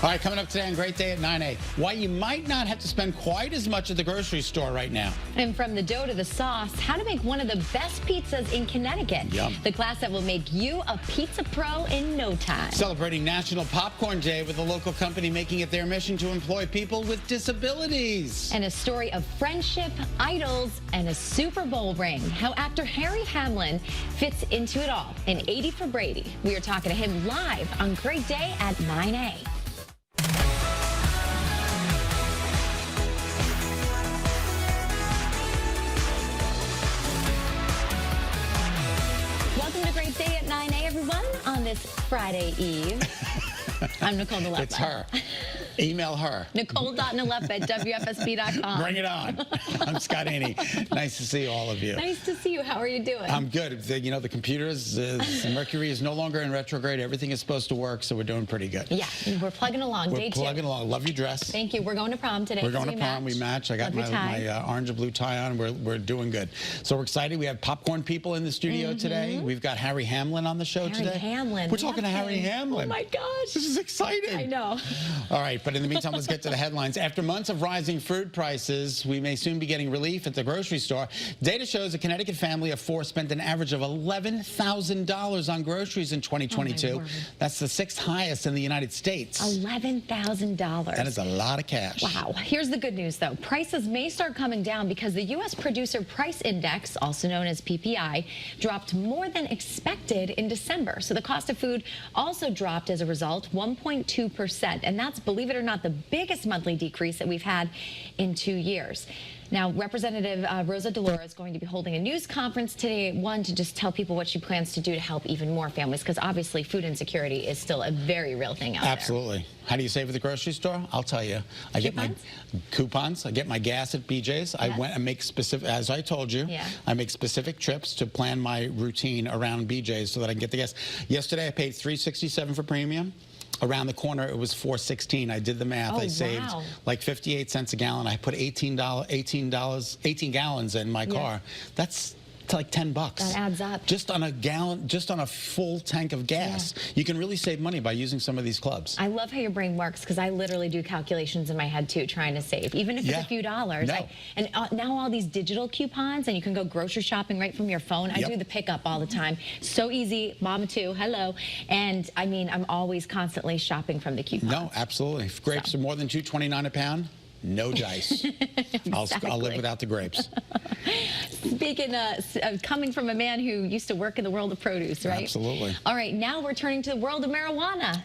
All right, coming up today on Great Day at 9 why you might not have to spend quite as much at the grocery store right now. And from the dough to the sauce, how to make one of the best pizzas in Connecticut. Yum. The class that will make you a pizza pro in no time. Celebrating National Popcorn Day with a local company making it their mission to employ people with disabilities. And a story of friendship, idols, and a Super Bowl ring. How actor Harry Hamlin fits into it all in 80 for Brady. We are talking to him live on Great Day at 9 Welcome to Great Day at 9 everyone, on this Friday Eve. I'm Nicole Nalepa. It's her. Email her. Nicole.Nalepa@WFSB.com. Bring it on. I'm Scott Aney. Nice to see all of you. Nice to see you. How are you doing? I'm good. The computers, Mercury is no longer in retrograde. Everything is supposed to work, so we're doing pretty good. Yeah, we're plugging along. We're Day plugging two. along. Love your dress. Thank you. We're going to prom today. We're going to prom. We match. I got my orange and blue tie on. We're doing good. So we're excited. We have popcorn people in the studio today. We've got Harry Hamlin on the show today. Harry Hamlin. We're talking to Harry Hamlin. Oh my gosh. This is exciting. I know. All right, but in the meantime, let's get to the headlines. After months of rising food prices, we may soon be getting relief at the grocery store. Data shows a Connecticut family of 4 spent an average of $11,000 on groceries in 2022. That's the 6th highest in the United States. $11,000. That is a lot of cash. Wow. Here's the good news, though. Prices may start coming down because the U.S. Producer Price Index, also known as PPI, dropped more than expected in December. So the cost of food also dropped as a result, 1.2%. And that's, believe it or not, the biggest monthly decrease that we've had in 2 years. Now, Representative Rosa DeLauro is going to be holding a news conference today at 1 to just tell people what she plans to do to help even more families, because obviously food insecurity is still a very real thing out there. Absolutely. How do you save at the grocery store? I'll tell you. I get my coupons. I get my gas at BJ's. I went and make specific, as I told you, I make specific trips to plan my routine around BJ's so that I can get the gas. Yesterday, I paid $3.67 for premium. Around the corner, it was $4.16. I did the math. I saved like 58 cents a gallon. I put 18 gallons in my car. That's like $10. That adds up. Just on a gallon, just on a full tank of gas. You can really save money by using some of these clubs. I love how your brain works, because I literally do calculations in my head too, trying to save, even if it's a few dollars. And now all these digital coupons, and you can go grocery shopping right from your phone. I do the pickup all the time. So easy. Mama too. Hello. And I mean, I'm always constantly shopping from the coupons. No, absolutely. If grapes are more than $2.29 a pound, no dice. I'll live without the grapes. Speaking of coming from a man who used to work in the world of produce, right? Absolutely. All right, now we're turning to the world of marijuana.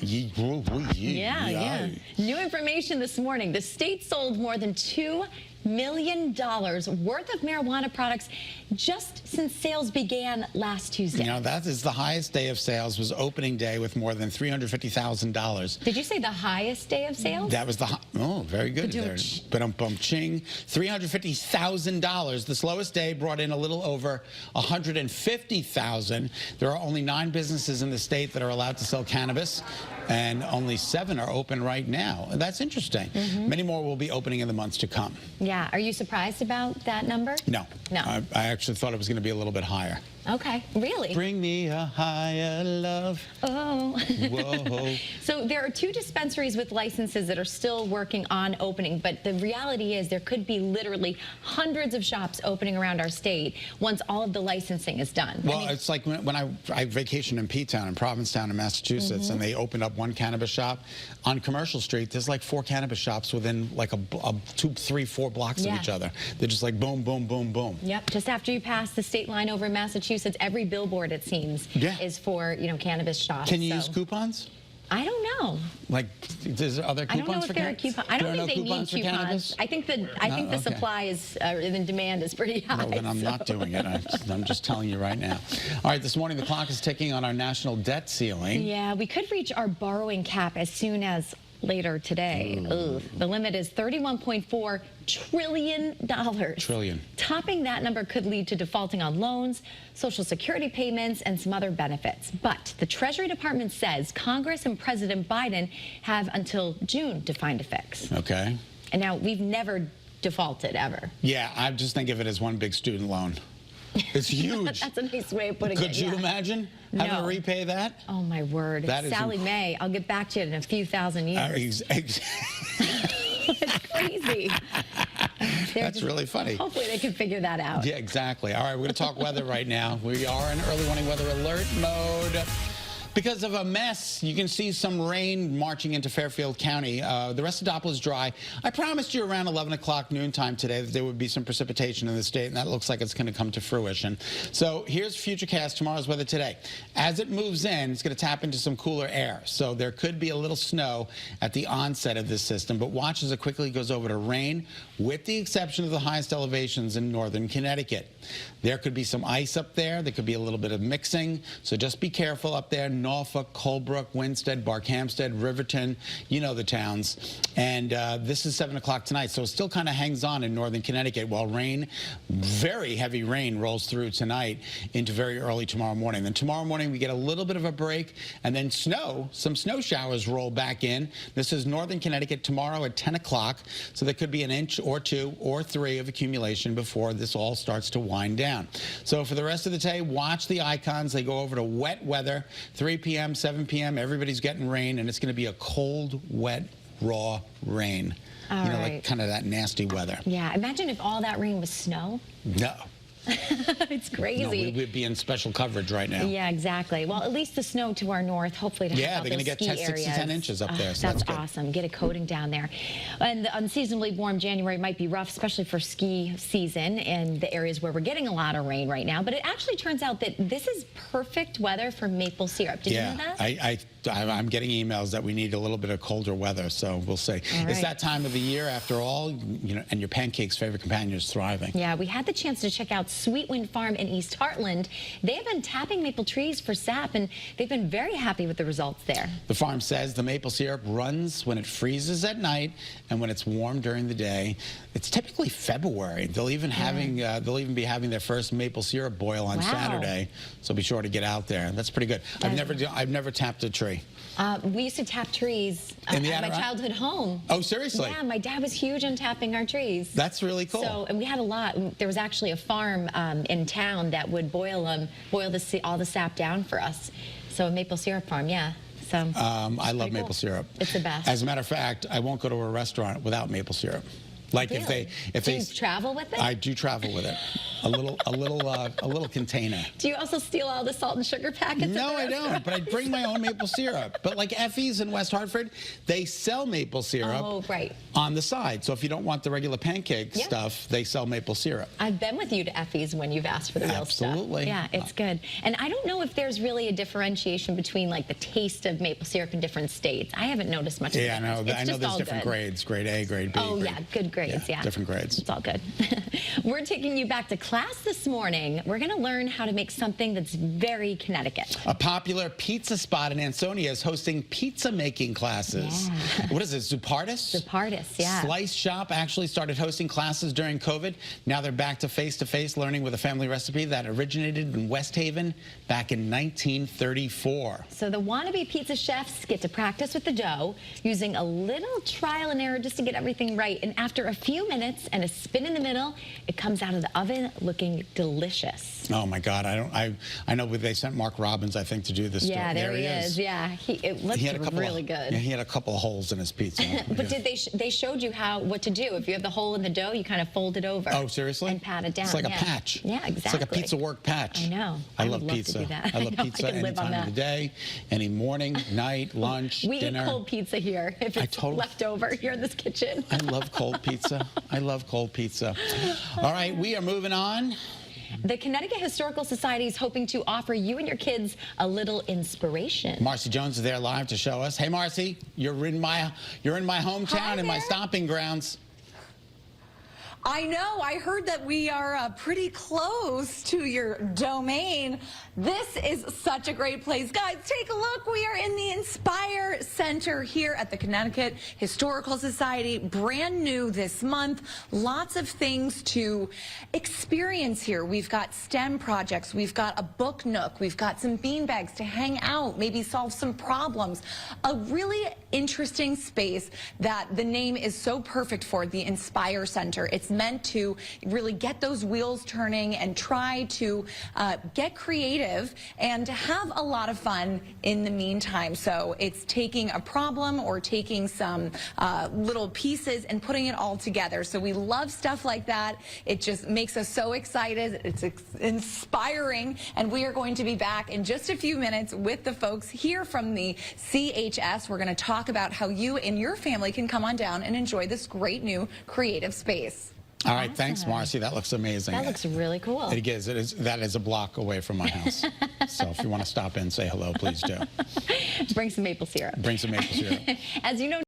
New information this morning. The state sold more than $2 million worth of marijuana products just since sales began last Tuesday. You know, that is the highest day of sales, was opening day with more than $350,000. Did you say the highest day of sales? That was the, very good there. Ba-dum-bum-ching. $350,000. The slowest day brought in a little over $150,000. There are only 9 businesses in the state that are allowed to sell cannabis, and only 7 are open right now. And that's interesting. Many more will be opening in the months to come. Yeah. Are you surprised about that number? No. No. I actually thought it was going to be a little bit higher. Okay, really? Bring me a higher love. Oh. Whoa. So there are 2 dispensaries with licenses that are still working on opening, but the reality is there could be literally hundreds of shops opening around our state once all of the licensing is done. Well, it's like when I vacationed in P-Town, in Provincetown, in Massachusetts, and they opened up one cannabis shop. On Commercial Street, there's like 4 cannabis shops within like 2, 3, 4 blocks of each other. They're just like boom, boom, boom, boom. Yep, just after you pass the state line over in Massachusetts, every billboard, it seems, is for, cannabis shops. Can you use coupons? I don't know. Like, is there other coupons for cannabis? I don't think they need coupons. I think the supply is, the demand is pretty high. No, then I'm not doing it. I'm just telling you right now. All right, this morning the clock is ticking on our national debt ceiling. Yeah, we could reach our borrowing cap as soon as later today. The limit is $31.4 trillion. Topping that number could lead to defaulting on loans, Social Security payments, and some other benefits. But the Treasury Department says Congress and President Biden have until June to find a fix. Okay. And now, we've never defaulted, ever. Yeah, I just think of it as one big student loan. It's huge. That's a nice way of putting it. Could you imagine having to repay that? Oh, my word. That is Sally Mae, I'll get back to you in a few thousand years. It's crazy. That's really funny. Hopefully they can figure that out. Yeah, exactly. All right, we're going to talk weather right now. We are in early warning weather alert mode. Because of a mess, you can see some rain marching into Fairfield County. The rest of Doppler is dry. I promised you around 11 o'clock noontime today that there would be some precipitation in the state, and that looks like it's going to come to fruition. So here's Futurecast, tomorrow's weather today. As it moves in, it's going to tap into some cooler air. So there could be a little snow at the onset of this system, but watch as it quickly goes over to rain, with the exception of the highest elevations in northern Connecticut. There could be some ice up there. There could be a little bit of mixing. So just be careful up there. Norfolk, Colebrook, Winsted, Barkhamsted, Riverton, you know the towns. And this is 7 o'clock tonight, so it still kind of hangs on in northern Connecticut while rain, very heavy rain, rolls through tonight into very early tomorrow morning. Then tomorrow morning we get a little bit of a break, and then some snow showers roll back in. This is northern Connecticut tomorrow at 10 o'clock, so there could be an inch or 2 or 3 of accumulation before this all starts to wind down. So for the rest of the day, watch the icons. They go over to wet weather, 3 p.m., 7 p.m., everybody's getting rain, and it's going to be a cold, wet, raw rain. Like kind of that nasty weather. Yeah, imagine if all that rain was snow. No. It's crazy. No, we would be in special coverage right now. Yeah, exactly. Well, at least the snow to our north, hopefully to help out they're going to get 6 to 10 inches up there. So that's awesome. Get a coating down there. And the unseasonably warm January might be rough, especially for ski season in the areas where we're getting a lot of rain right now. But it actually turns out that this is perfect weather for maple syrup. Did you know that? I'm getting emails that we need a little bit of colder weather, so we'll see. It's that time of the year, after all, and your pancake's favorite companion is thriving. Yeah, we had the chance to check out Sweet Wind Farm in East Heartland. They have been tapping maple trees for sap, and they've been very happy with the results there. The farm says the maple syrup runs when it freezes at night and when it's warm during the day. It's typically February. They'll even be having their first maple syrup boil on Saturday, so be sure to get out there. That's pretty good. I've never tapped a tree. We used to tap trees at my childhood home. Oh, seriously? Yeah, my dad was huge on tapping our trees. That's really cool. So, and we had a lot. There was actually a farm in town that would boil all the sap down for us. So a maple syrup farm, yeah. So I love maple syrup. It's the best. As a matter of fact, I won't go to a restaurant without maple syrup. Like really? if do they you travel with it? I do travel with it. A little container. Do you also steal all the salt and sugar packets? No, I don't. But I bring my own maple syrup. But like Effie's in West Hartford, they sell maple syrup on the side. So if you don't want the regular pancake stuff, they sell maple syrup. I've been with you to Effie's when you've asked for the real stuff. Absolutely. Yeah, it's good. And I don't know if there's really a differentiation between like the taste of maple syrup in different states. I haven't noticed much. Yeah, I know there's different grades, grade A, grade B. Oh, yeah, good grades, yeah. Different grades. It's all good. We're taking you back to class this morning. We're going to learn how to make something that's very Connecticut. A popular pizza spot in Ansonia is hosting pizza making classes. Yeah. What is it, Zupartis? Zupartis, yeah. Slice Shop actually started hosting classes during COVID. Now they're back to face-to-face learning with a family recipe that originated in West Haven back in 1934. So the wannabe pizza chefs get to practice with the dough, using a little trial and error just to get everything right. And after a few minutes and a spin in the middle, it comes out of the oven looking delicious. Oh my God! I know they sent Mark Robbins, I think, to do this. Yeah, there he is. Yeah, it looked really good. Yeah, he had a couple of holes in his pizza. But did they showed you what to do? If you have the hole in the dough, you kind of fold it over. Oh, seriously? And pat it down. It's like a patch. Yeah, exactly. It's like a pizza work patch. I know. I love pizza. To do that. I love pizza any time of the day, any morning, night, lunch, dinner. We eat cold pizza here if it's left over here in this kitchen. I love cold pizza. I love cold pizza. All right, we are moving on. The Connecticut Historical Society is hoping to offer you and your kids a little inspiration. Marcy Jones is there live to show us. Hey, Marcy, you're in my hometown and my stomping grounds. I know. I heard that we are pretty close to your domain. This is such a great place. Guys, take a look. We are in the Inspire Center here at the Connecticut Historical Society. Brand new this month. Lots of things to experience here. We've got STEM projects. We've got a book nook. We've got some beanbags to hang out, maybe solve some problems. A really interesting space that the name is so perfect for, the Inspire Center. It's meant to really get those wheels turning and try to get creative and have a lot of fun in the meantime. So it's taking a problem or taking some little pieces and putting it all together. So we love stuff like that. It just makes us so excited. It's inspiring. And we are going to be back in just a few minutes with the folks here from the CHS. We're going to talk about how you and your family can come on down and enjoy this great new creative space. All right, thanks, Marcy. That looks amazing. That looks really cool. It is. That is a block away from my house. So if you want to stop in and say hello, please do. Bring some maple syrup. Bring some maple syrup. As you know,